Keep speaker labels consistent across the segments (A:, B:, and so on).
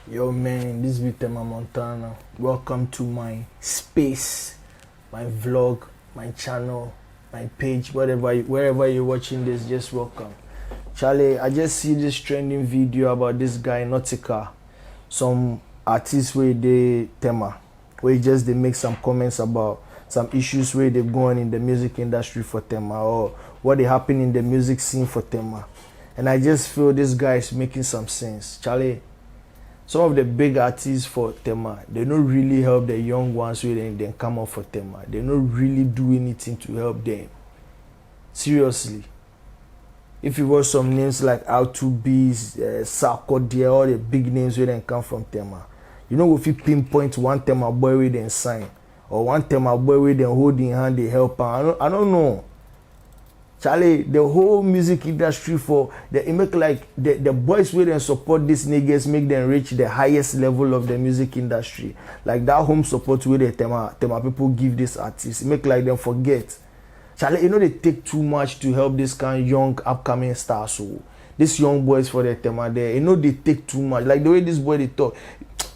A: Yo man, this is Tema Montana. Welcome to my space, my vlog, my channel, my page, wherever you're watching this, just welcome. Charlie, I just see this trending video about this guy Nautica, some artists where they Tema, where just they make some comments about some issues where they going in the music industry for Tema or what they happen in the music scene for Tema. And I just feel this guy is making some sense. Charlie, some of the big artists for Tema, they don't really help the young ones when they come up for Tema. They don't really do anything to help them. Seriously. If you watch some names like R2B's, Sarkodie, all the big names where they come from Tema, you know if you pinpoint one Tema boy where they sign, or one Tema boy where they hold in hand, they help, I don't know. Charlie, the whole music industry for the make like the boys where they support these niggas make them reach the highest level of the music industry. Like that home support where the Tema people give these artists, make like them forget. Charlie, you know they take too much to help this kind of young upcoming stars. So these young boys for the Tema there, you know they take too much. Like the way this boy they talk.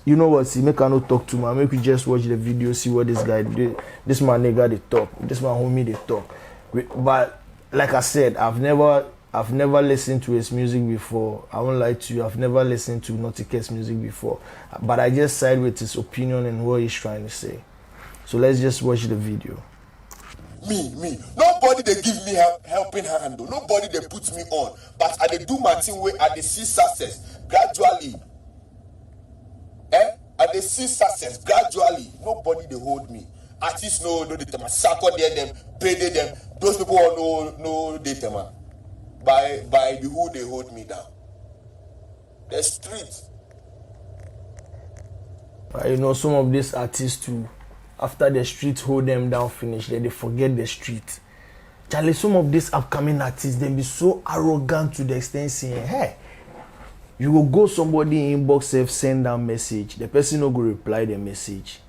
A: You know what? See, make I not talk too much. Make you just watch the video, see what this guy do. This man nigga they talk. This man homie they talk. But like I said, I've never listened to his music before. I won't lie to you. I've never listened to Nautica's music before. But I just side with his opinion and what he's trying to say. So let's just watch the video.
B: Me. Nobody they give me helping hand. Nobody they put me on. But I they do my thing way. I they see success gradually. I they see success gradually. Nobody they hold me. Artists know they Tema. Sarkodie them, pay them. Those people all know they Tema. By the who they hold me down. The street.
A: You know some of these artists too. After the street hold them down finish, then they forget the street. Charlie, some of these upcoming artists, they be so arrogant to the extent saying, hey, you will go somebody inbox send down message, the person will go reply the message.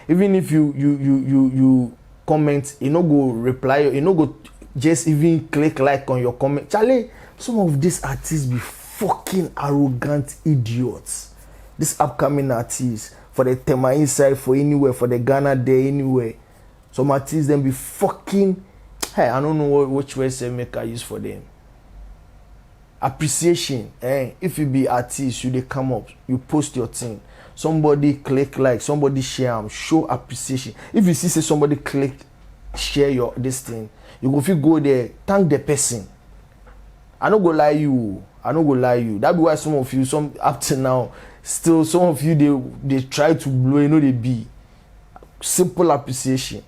A: Even if you comment, you no go reply, you no go just even click like on your comment. Charlie, some of these artists be fucking arrogant idiots. These upcoming artists, for the Tema inside, for anywhere, for the Ghana there, anywhere. Some artists them be fucking, hey, I don't know which way say make I use for them. Appreciation, if you be artist, you they come up, you post your thing. Somebody click like, somebody share, show appreciation. If you see say somebody click, share this thing, you go feel go there, thank the person. I don't go lie you. That be why some of you, up to now, still some of you they try to blow, you know they be. Simple appreciation.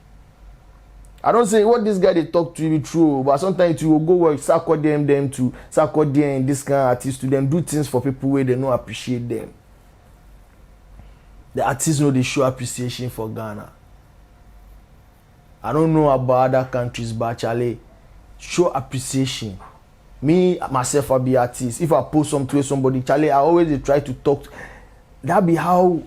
A: I don't say what this guy they talk to you be true, but sometimes you will go work, Sarkodie them to Sarkodie and this kind of artists to them do things for people where they don't appreciate them. The artists know they show appreciation for Ghana. I don't know about other countries, but Charlie, show appreciation. Me, myself, I be artist. If I post something to somebody, Charlie, I always try to talk. That be how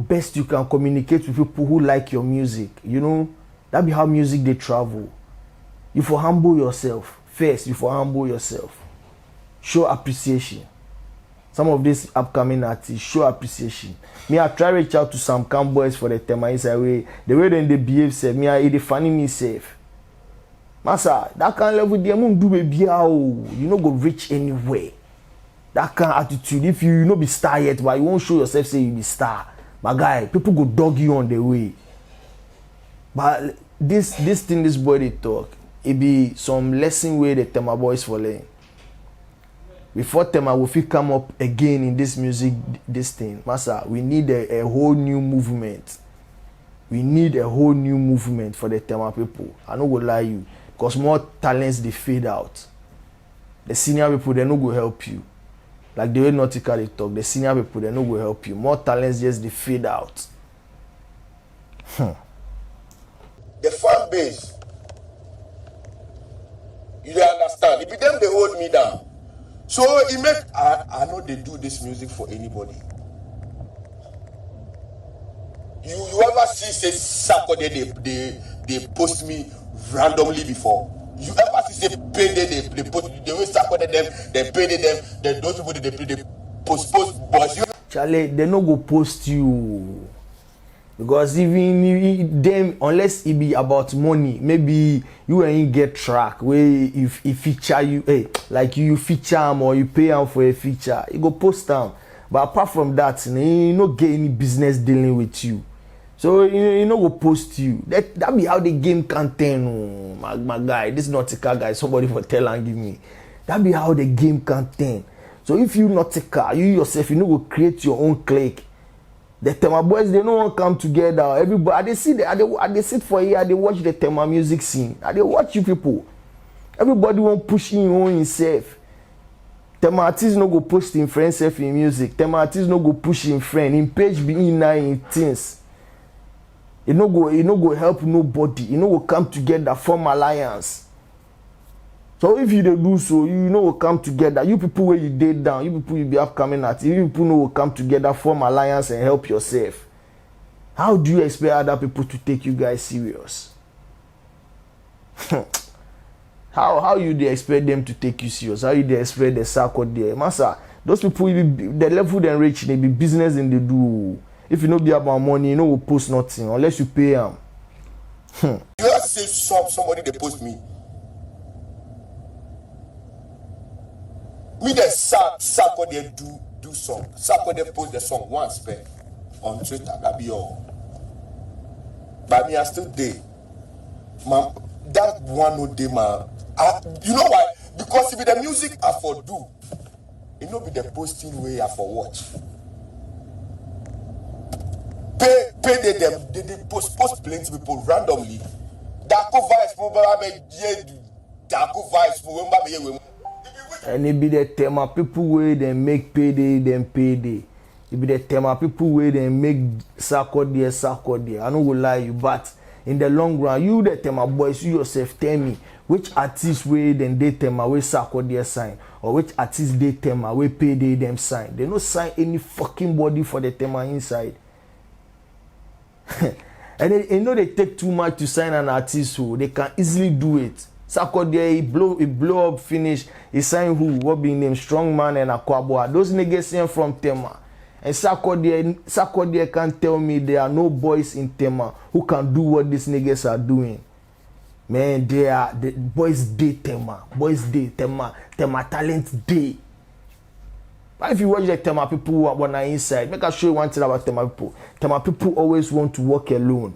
A: best you can communicate with people who like your music. You know, that be how music they travel. You for humble yourself. First, you for humble yourself. Show appreciation. Some of these upcoming artists show appreciation. Me, I try reach out to some camp boys for the Tema inside way. The way they behave, say me, it funny me safe. Massa, that kind of level they won't do baby. You no go reach anywhere. That kind of attitude, if you no be star yet, but you won't show yourself say you be star. My guy, people go dog you on the way. But this thing, this boy they talk, it be some lesson way the Tema boys for learn. Before Tema will fit come up again in this music, this thing, Massa, we need a whole new movement. We need a whole new movement for the Tema people. I no go lie you. Because more talents they fade out. The senior people they no go help you. Like the way Nautica they talk, the senior people they no go help you. More talents just they fade out.
B: The fan base. You don't understand. If them they hold me down. So it make I know they do this music for anybody. You ever see say Sarkodie they post me randomly before? You ever see say payday they post the way Sarkodie them they payday them then those people they post boys you.
A: Charlie, they no go post you. Because even them, unless it be about money, maybe you ain't get track where if feature you, like you feature them or you pay them for a feature, you go post them. But apart from that, you no get any business dealing with you. So you no go post you. That be how the game can turn. Oh, my guy, this Nautica guy, somebody for tell and give me. That be how the game can turn. So if you Nautica, you yourself, you no go create your own clique. The Tema boys, they no one come together. Everybody, they see, they sit for here, they watch the Tema music scene. They watch you people. Everybody want push in on himself. Tema artist no go post in friend self in music. Tema artist no go push in friend. In page be in things. It no go help nobody. It no go come together, form alliance. So if you do so, you know will come together. You people where you date down, you people you be upcoming at, you people know will come together, form alliance and help yourself. How do you expect other people to take you guys serious? How you they expect them to take you serious? How you they expect the circle there? Massa, those people the level they reach, they be business and they do. If you know be about money, you know will post nothing unless you pay them.
B: You have to say somebody they post me. Me the Sarkodie do song. Sarkodie post the song once per on Twitter. That be all. But me I still there. Man, that one no day, man. You know why? Because if the music I for do, it no be the posting way I for watch. Pay them. They post plenty people randomly. Dako vibes, Dako vibes,
A: and it be the Tema people where they make payday, then payday. It be the Tema people where they make Sarkodie. I don't go lie you, but in the long run, you the Tema boys, you yourself tell me which artist way then they Tema where Sarkodie sign, or which artist they Tema where payday them sign. They no sign any fucking body for the Tema inside. And they know they take too much to sign an artist, so they can easily do it. Sarkodie, he blow up, finish. He sign who? What be named Strongman and Aquaboa. Those niggas here from Tema. And Sarkodie can't tell me there are no boys in Tema who can do what these niggas are doing. Man, they are the boys day Tema. Boys day Tema. Tema talent day. But if you watch the Tema people who are inside, make I show you one thing about Tema people. Tema people always want to work alone.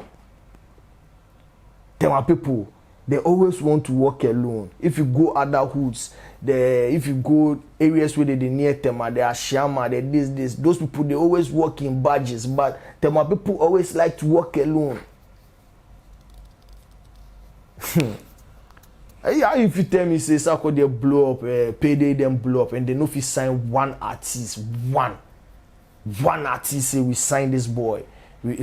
A: Tema people, they always want to work alone. If you go other hoods, if you go areas where they near Tema, they are Shama, they this. Those people, they always work in badges. But Tema people always like to work alone. If you tell me, say, Sarkodie blow up, payday them blow up, and they know if you sign one artist, one artist, say, we sign this boy.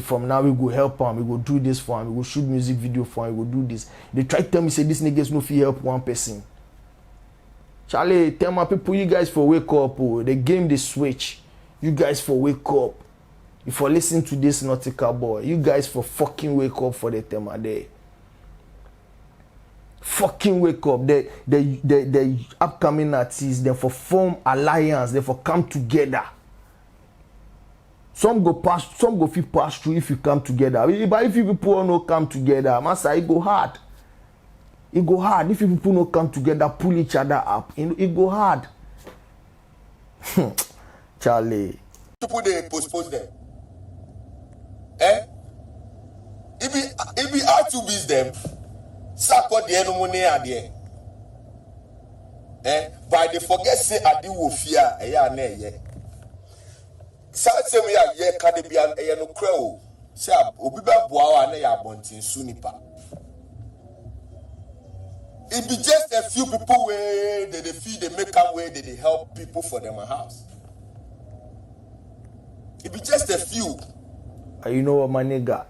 A: From now we go help him, we go do this for him, we go shoot music video for him, we go do this. They try to tell me, say, this niggas no fit help one person. Charlie, tell my people, you guys for wake up, oh, the game they switch. You guys for wake up. If you listen to this Nautica boy, you guys for fucking wake up for the Tema day. Fucking wake up. The upcoming artists, they for form alliance, they for come together. Some go fit pass through if you come together. But if you people no come together, master, it go hard. It go hard. If you people no come together, pull each other up, it go hard. Charlie.
B: People they postpone them. If we are to beat them, Sarkodie no money are there. But they forget say adi wo fear na ye. Say me ye kadebia no kra o. Say obi ba boa wa na ya bontin su nipa. It be just a few people where they feed, they make up where they help people for them a house. It be just a few.
A: You know what, my nigga?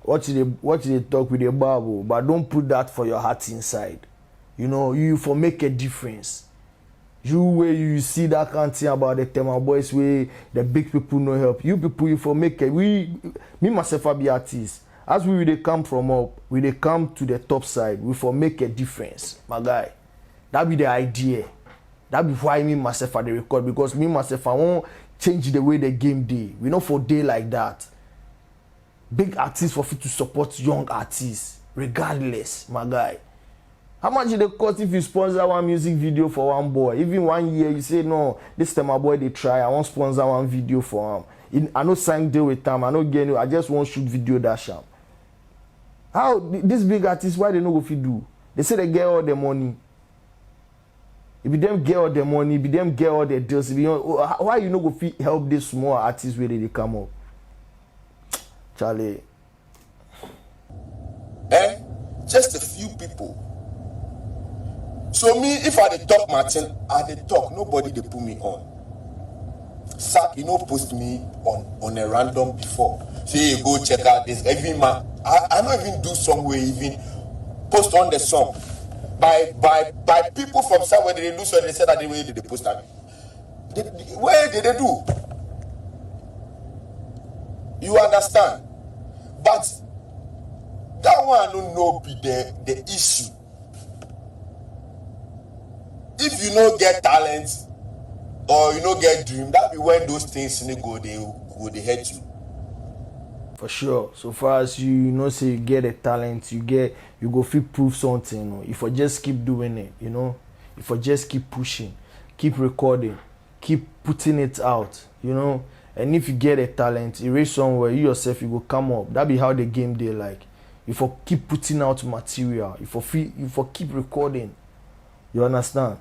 A: What they talk with the Bible, but don't put that for your heart inside. You know, you for make a difference. You where you see that can't thing about the Tema boys where the big people no help. You people you for make a me myself I be artist. as we dey come from up, we dey come to the top side, we for make a difference, my guy. That be the idea. That be why me myself I dey record, because me myself I won't change the way the game dey. We not for day like that. Big artists for fit to support young artists, regardless, my guy. How much it cost if you sponsor one music video for one boy? Even 1 year, you say, no, this time my boy, they try. I want sponsor one video for him. I no sign deal with them. I no get no. I just want shoot video dash him. How these big artists, why they no go fit do? They say they get all the money. If you them get all the money, if you them get all the deals, if you, why you no go fit help these small artists where they come up? Charlie.
B: Just a few people. So me, if I dey talk Martin, I dey talk. Nobody dey put me on. Sack, you know, post me on a random before. Say you go check out this. Every man, I don't even do song where even post on the song by people from somewhere they do so they said that the way they post that. Where did they do? You understand? But that one don't know be the issue. If you no get talent or you no get dream, that be when those things go they hurt you.
A: For sure. So far as you know, say you get a talent, you go feel prove something. You know? If I just keep doing it, you know, if I just keep pushing, keep recording, keep putting it out, you know, and if you get a talent, you reach somewhere, you yourself you go come up. That be how the game dey like. If I keep putting out material, if I keep recording, you understand?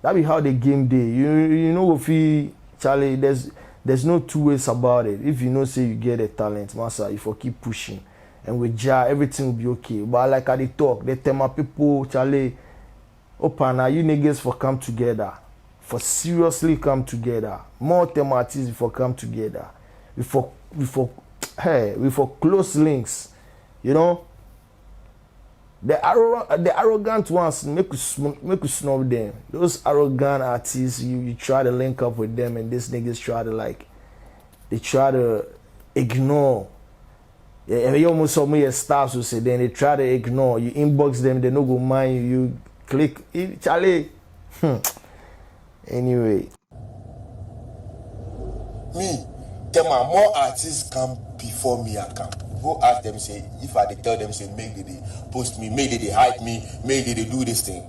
A: That be how the game dey. You know if you Charlie, there's no two ways about it. If you know say you get a talent, massa, if you keep pushing and with Jah, everything will be okay. But like I dey talk, they tell my people, Charlie, open now you niggas for come together. For seriously come together. More them artists for come together. We for close links. You know? The arrogant ones make you snub them. Those arrogant artists, you try to link up with them, and these niggas try to ignore. Yeah, you almost saw me as staffs who say then they try to ignore. You inbox them, they no go mind you. You click, Charlie. Anyway.
B: Me, tell my more artists come before me I come. Go ask them, say, if I tell them, say, make they post me, make they hype me, make they do this thing.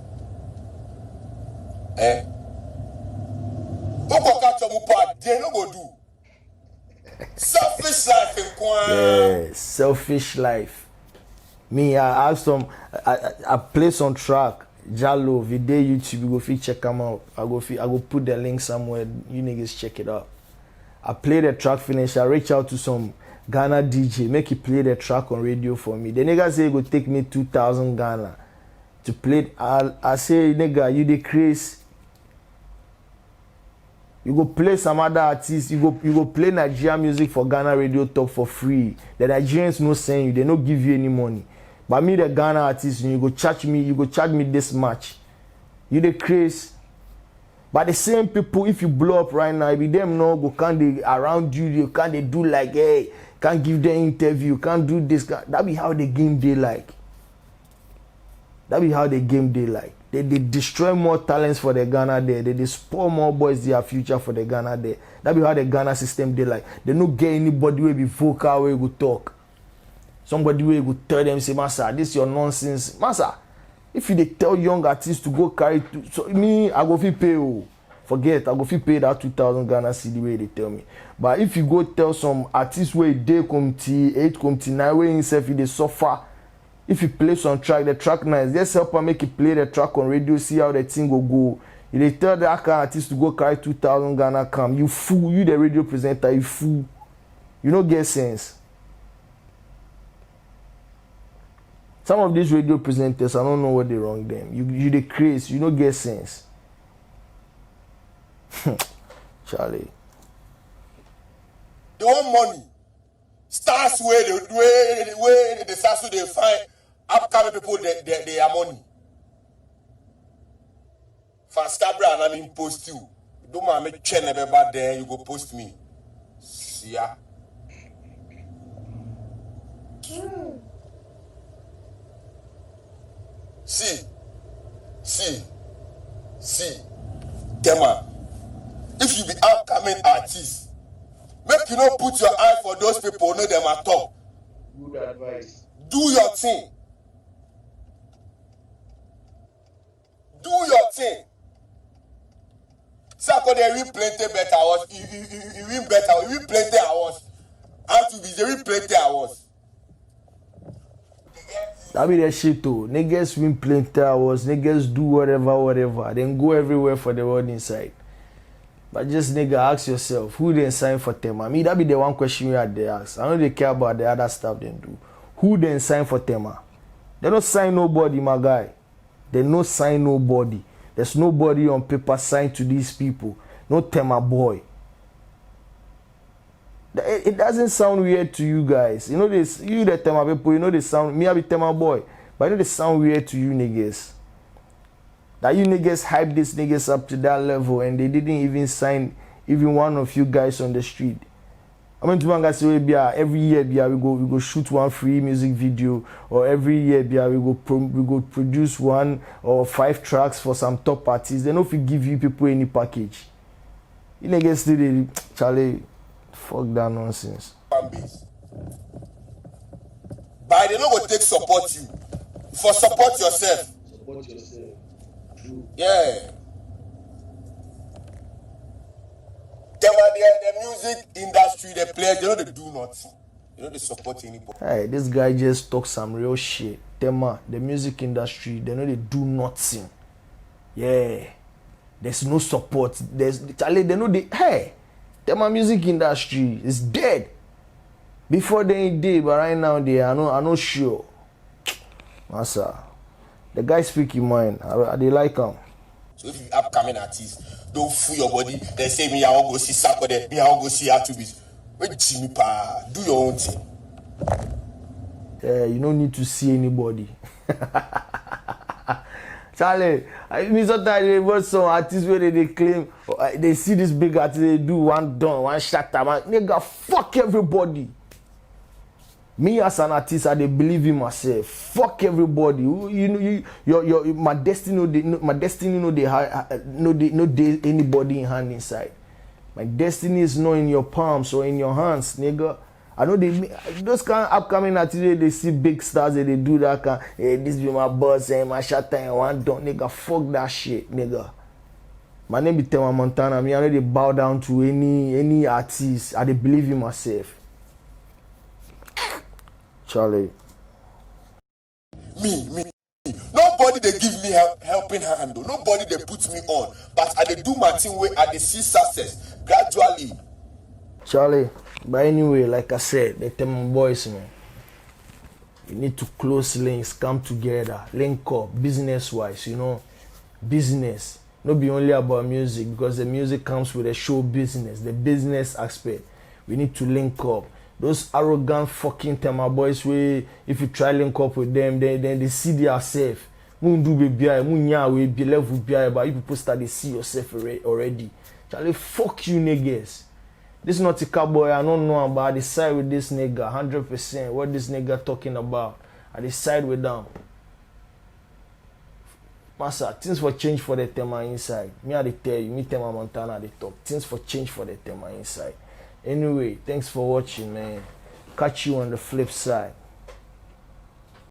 B: Who go catch them apart? They no go do. Selfish life in Kwan.
A: Yeah, selfish life. Me, I have some, I play some track, Jalo, video, YouTube, you go fit check them out. I go put the link somewhere, you niggas check it out. I play the track finish, I reach out to some Ghana DJ, make he play the track on radio for me. The nigga say it go take me 2,000 Ghana to play. I say, nigga, you the craze. You go play some other artists. You go play Nigerian music for Ghana radio top for free. The Nigerians no send you, they no give you any money. But me, the Ghana artist, you go charge me this much. You the craze. But the same people, if you blow up right now, if them no go can't they around you can't they do like, hey, can't give them interview, can't do this. That be how the game they like. That be how the game they like. They destroy more talents for the Ghana there. They spoil more boys their future for the Ghana there. That be how the Ghana system they like. They no get anybody who be vocal where go talk. Somebody where go tell them say, Massa, this your nonsense. Massa, if you they tell young artists to go carry so me, I go fit pay. Forget, I go fit pay that 2,000 Ghana CD where they tell me. But if you go tell some artists where they come to 8 come to 9 where himself they suffer. If you play some track, the track nice, just help her make you play the track on radio, see how the thing go. If they tell that kind of artist to go carry 2,000 Ghana come, you fool, you the radio presenter, you fool. You don't get sense. Some of these radio presenters, I don't know what they wrong them. You the craze, you don't get sense. Charlie.
B: They want money. Stars where the stars who they find upcoming people they are money. For Scabra and I mean post you. Don't mind me chain about there, you go post me. See ya. See, Tema, if you be upcoming artist, make you not put your eye for those people, know them at all.
C: Good advice.
B: Do your thing. Do your thing. Sako they win plenty better hours. You win better. You win plenty hours. And to be they win plenty hours.
A: That be the shit too. Niggas win plenty hours. Niggas do whatever. Then go everywhere for the world inside. But just nigga, ask yourself, who then sign for Tema? Me, that be the one question you had to ask. I know they care about the other stuff they do. Who then sign for Tema? They don't sign nobody, my guy. They no sign nobody. There's nobody on paper signed to these people. No Tema boy. It doesn't sound weird to you guys. You know this, you the Tema people, you know they sound, me I be Tema boy. But I know they sound weird to you niggas. That you niggas hype these niggas up to that level and they didn't even sign even one of you guys on the street. I mean, to say every year we go shoot one free music video, or every year we go produce 1 or 5 tracks for some top artists. They don't give you people any package. You niggas still Charlie, fuck that nonsense.
B: But they don't go take support you. For support yourself.
C: Support yourself. True.
B: Yeah. The music industry, the players, they don't do nothing. They don't support anybody.
A: Hey, this guy just talk some real shit. Tema, the music industry, they know they do nothing. Yeah. There's no support. Charlie, they know Tema music industry is dead. Before they did, but right now they are not sure. Massa. The guy speak in mind. They like him.
B: So if you upcoming artist, don't fool your body. They say me I won't go see Sako there, me I won't go see Atubis. Wait, Jimmy Pa, do your own thing.
A: You don't need to see anybody. Charlie, I mean sometimes they watch some artists where they claim they see this big artist, they do one done, one shatter, man. Nigga, fuck everybody. Me as an artist, I dey believe in myself. Fuck everybody. You know, my destiny no dey anybody in hand inside. My destiny is not in your palms or in your hands, nigga. I know those kind of upcoming artists, they see big stars, they do that kind. Hey, this be my boss and my shatter and one done, nigga. Fuck that shit, nigga. My name is Tema Montana. Me, I know they bow down to any artist. I dey believe in myself. Charlie.
B: Me. Nobody they give me helping hand. Nobody they put me on. But I they do my thing where I they see success gradually.
A: Charlie, but anyway, like I said, the Tema boys, man. You need to close links, come together, link up, business-wise, you know. Business. Not be only about music, because the music comes with a show business, the business aspect. We need to link up. Those arrogant fucking Tema boys wey if you try link up with them, then they see themselves. Mun do baby, mun nya we be level bi, but you people start to see yourself already. Charlie, fuck you niggas. This not a cowboy, I don't know about. I decide with this nigga 100%. What this nigga talking about, I decide with them. Massa, things for change for the Tema inside. Me I dey tell you, me Tema Montana they talk. Things for change for the Tema inside. Anyway, thanks for watching, man. Catch you on the flip side.